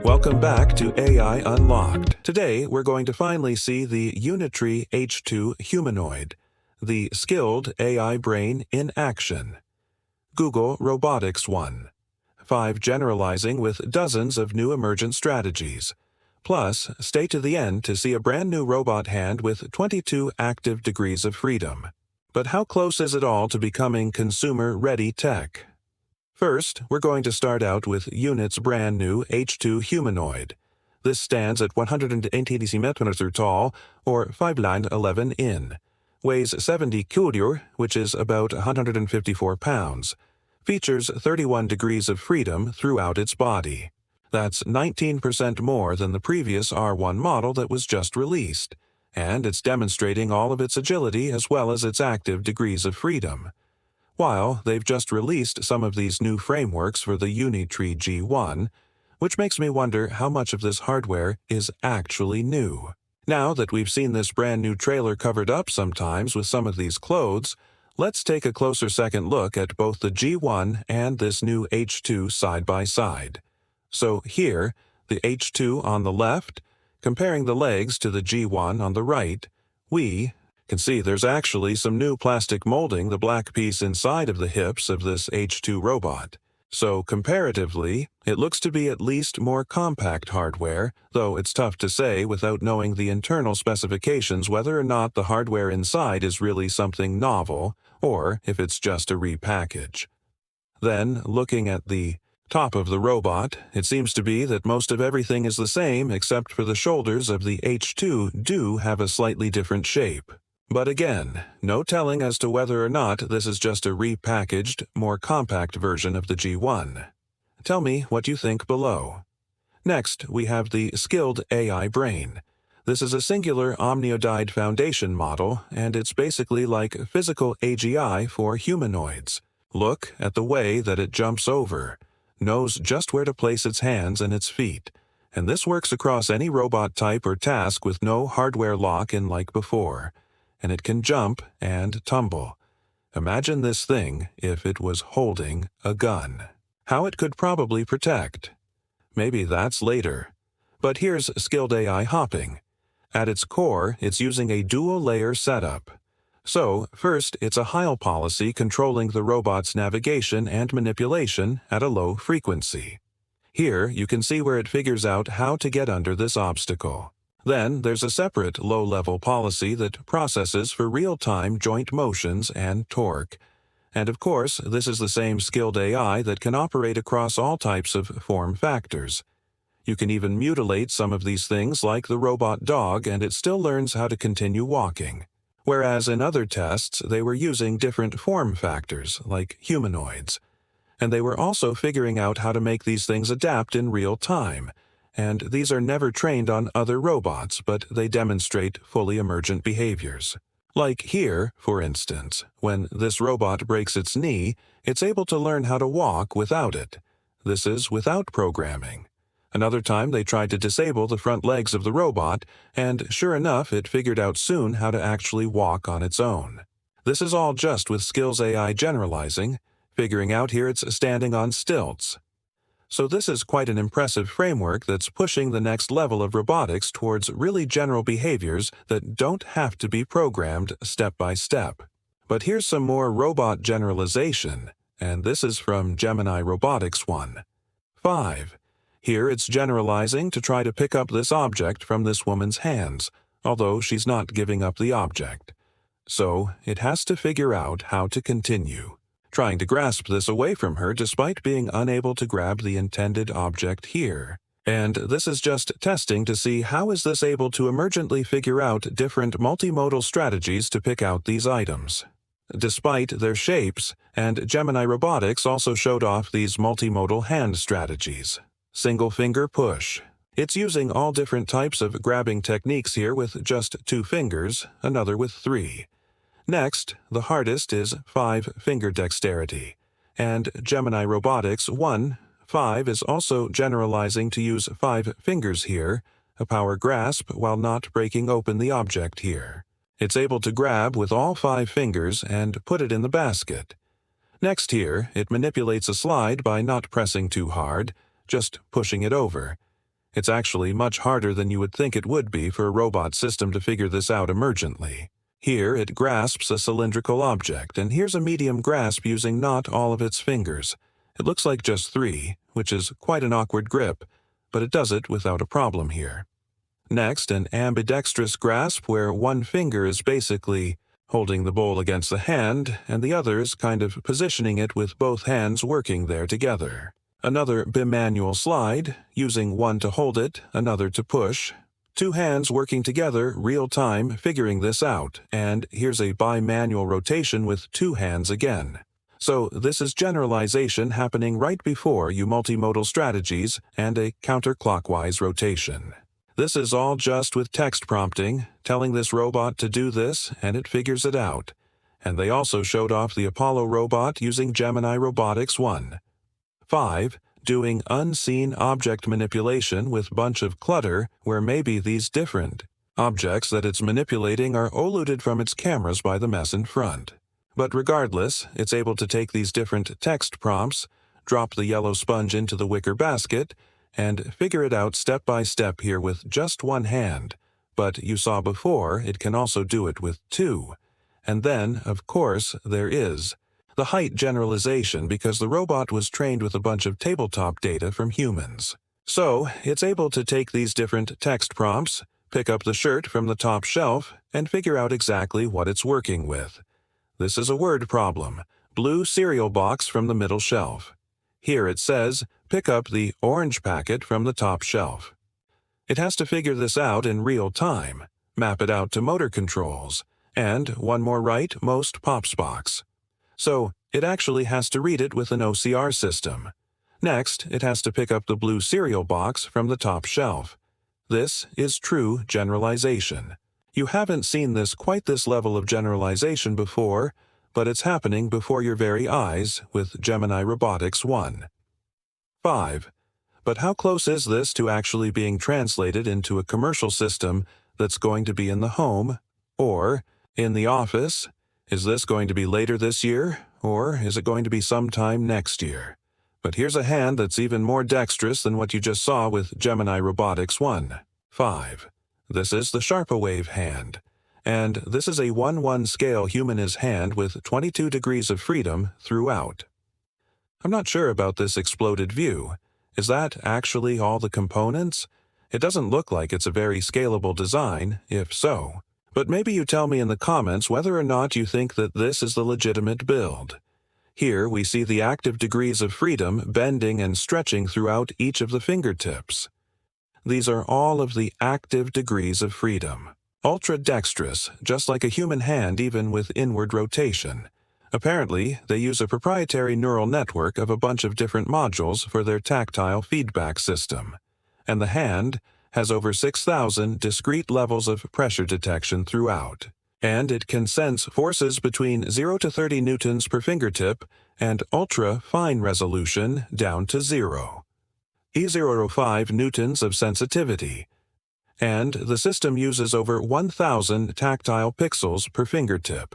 Welcome back to AI Unlocked. Today, we're going to finally see the Unitree H2 Humanoid, the skilled AI brain in action. Google Robotics 1.5 generalizing with dozens of new emergent strategies. Plus, stay to the end to see a brand new robot hand with 22 active degrees of freedom. But how close is it all to becoming consumer-ready tech? First, we're going to start out with Unit's brand new H2 Humanoid. This stands at 180 cm tall, or 5'11" in, weighs 70 kg, which is about 154 pounds, features 31 degrees of freedom throughout its body. That's 19% more than the previous R1 model that was just released, and it's demonstrating all of its agility as well as its active degrees of freedom. While they've just released some of these new frameworks for the Unitree G1, which makes me wonder how much of this hardware is actually new. Now that we've seen this brand new trailer covered up sometimes with some of these clothes, let's take a closer second look at both the G1 and this new H2 side by side. So here, the H2 on the left, comparing the legs to the G1 on the right, we can see there's actually some new plastic molding the black piece inside of the hips of this H2 robot. So comparatively, it looks to be at least more compact hardware, though it's tough to say without knowing the internal specifications whether or not the hardware inside is really something novel, or if it's just a repackage. Then, looking at the top of the robot, it seems to be that most of everything is the same except for the shoulders of the H2 do have a slightly different shape. But again, no telling as to whether or not this is just a repackaged, more compact version of the G1. Tell me what you think below. Next, we have the skilled AI brain. This is a singular omniodide foundation model, and it's basically like physical AGI for humanoids. Look at the way that it jumps over, knows just where to place its hands and its feet, and this works across any robot type or task with no hardware lock-in like before. And it can jump and tumble. Imagine this thing if it was holding a gun. How it could probably protect. Maybe that's later. But here's skilled AI hopping. At its core, it's using a dual-layer setup. So, first, it's a Heil policy controlling the robot's navigation and manipulation at a low frequency. Here, you can see where it figures out how to get under this obstacle. Then, there's a separate low-level policy that processes for real-time joint motions and torque. And of course, this is the same skilled AI that can operate across all types of form factors. You can even mutilate some of these things like the robot dog and it still learns how to continue walking. Whereas in other tests, they were using different form factors, like humanoids. And they were also figuring out how to make these things adapt in real time. And these are never trained on other robots, but they demonstrate fully emergent behaviors. Like here, for instance, when this robot breaks its knee, it's able to learn how to walk without it. This is without programming. Another time they tried to disable the front legs of the robot, and sure enough, it figured out soon how to actually walk on its own. This is all just with Skills AI generalizing, figuring out here it's standing on stilts. So this is quite an impressive framework that's pushing the next level of robotics towards really general behaviors that don't have to be programmed step by step. But here's some more robot generalization, and this is from Gemini Robotics 1.5. Here it's generalizing to try to pick up this object from this woman's hands, although she's not giving up the object. So it has to figure out how to continue, trying to grasp this away from her despite being unable to grab the intended object here. And this is just testing to see how is this able to emergently figure out different multimodal strategies to pick out these items. Despite their shapes, and Gemini Robotics also showed off these multimodal hand strategies. Single finger push. It's using all different types of grabbing techniques here with just 2 fingers, another with 3. Next, the hardest is 5-finger dexterity, and Gemini Robotics 1.5 is also generalizing to use 5 fingers here, a power grasp while not breaking open the object here. It's able to grab with all 5 fingers and put it in the basket. Next here, it manipulates a slide by not pressing too hard, just pushing it over. It's actually much harder than you would think it would be for a robot system to figure this out emergently. Here it grasps a cylindrical object, and here's a medium grasp using not all of its fingers. It looks like just 3, which is quite an awkward grip, but it does it without a problem here. Next, an ambidextrous grasp where one finger is basically holding the bowl against the hand, and the other is kind of positioning it with both hands working there together. Another bimanual slide, using one to hold it, another to push. 2 hands working together, real-time, figuring this out, and here's a bimanual rotation with 2 hands again. So this is generalization happening right before you multimodal strategies and a counterclockwise rotation. This is all just with text prompting, telling this robot to do this, and it figures it out. And they also showed off the Apollo robot using Gemini Robotics 1.5, doing unseen object manipulation with bunch of clutter where maybe these different objects that it's manipulating are occluded from its cameras by the mess in front. But regardless, it's able to take these different text prompts, drop the yellow sponge into the wicker basket, and figure it out step by step here with just 1 hand. But you saw before, it can also do it with 2. And then, of course, there is the height generalization because the robot was trained with a bunch of tabletop data from humans. So, it's able to take these different text prompts, pick up the shirt from the top shelf, and figure out exactly what it's working with. This is a word problem. Blue cereal box from the middle shelf. Here it says, pick up the orange packet from the top shelf. It has to figure this out in real time, map it out to motor controls, and one more rightmost pops box. So it actually has to read it with an OCR system. Next, it has to pick up the blue cereal box from the top shelf. This is true generalization. You haven't seen quite this level of generalization before, but it's happening before your very eyes with Gemini Robotics 1.5. But how close is this to actually being translated into a commercial system that's going to be in the home or in the office? Is this going to be later this year, or is it going to be sometime next year? But here's a hand that's even more dexterous than what you just saw with Gemini Robotics 1.5. This is the Sharpawave hand, and this is a 1:1 scale humanist hand with 22 degrees of freedom throughout. I'm not sure about this exploded view. Is that actually all the components? It doesn't look like it's a very scalable design, if so. But maybe you tell me in the comments whether or not you think that this is the legitimate build. Here we see the active degrees of freedom bending and stretching throughout each of the fingertips. These are all of the active degrees of freedom. Ultra-dexterous, just like a human hand even with inward rotation. Apparently, they use a proprietary neural network of a bunch of different modules for their tactile feedback system. And the hand has over 6,000 discrete levels of pressure detection throughout. And it can sense forces between 0 to 30 newtons per fingertip and ultra-fine resolution down to 0. E005 newtons of sensitivity. And the system uses over 1,000 tactile pixels per fingertip.